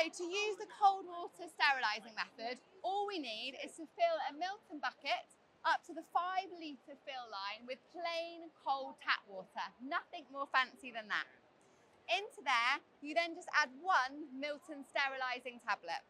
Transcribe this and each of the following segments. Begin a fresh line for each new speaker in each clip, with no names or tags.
So to use the cold water sterilising method, all we need is to fill a Milton bucket up to the 5 litre fill line with plain cold tap water, nothing more fancy than that. Into there, you then just add 1 Milton sterilising tablet.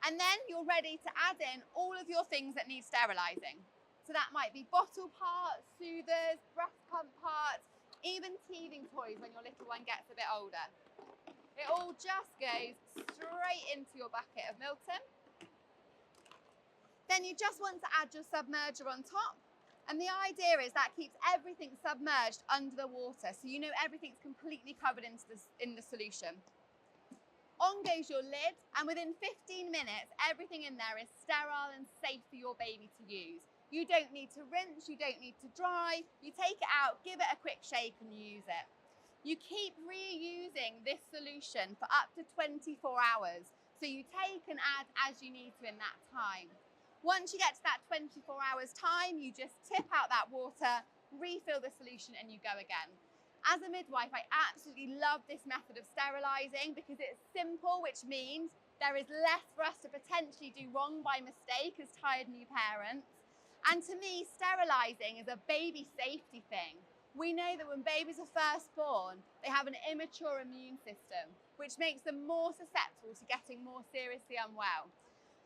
And then you're ready to add in all of your things that need sterilising. So that might be bottle parts, soothers, breast pump parts, even teething toys when your little one gets a bit older. It all just goes straight into your bucket of Milton. Then you just want to add your submerger on top. And the idea is that keeps everything submerged under the water, so you know everything's completely covered in the solution. On goes your lid, and within 15 minutes, everything in there is sterile and safe for your baby to use. You don't need to rinse, you don't need to dry. You take it out, give it a quick shake and use it. You keep reusing this solution for up to 24 hours. So you take and add as you need to in that time. Once you get to that 24 hours time, you just tip out that water, refill the solution and you go again. As a midwife, I absolutely love this method of sterilising because it's simple, which means there is less for us to potentially do wrong by mistake as tired new parents. And to me, sterilising is a baby safety thing. We know that when babies are first born, they have an immature immune system, which makes them more susceptible to getting more seriously unwell.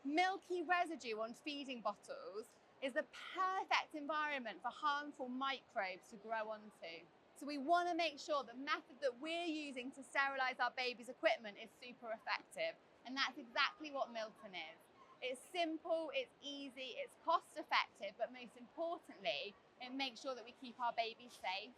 Milky residue on feeding bottles is the perfect environment for harmful microbes to grow onto. So we want to make sure the method that we're using to sterilise our baby's equipment is super effective. And that's exactly what Milton is. It's simple, it's easy, it's cost effective, but most importantly, it makes sure that we keep our babies safe.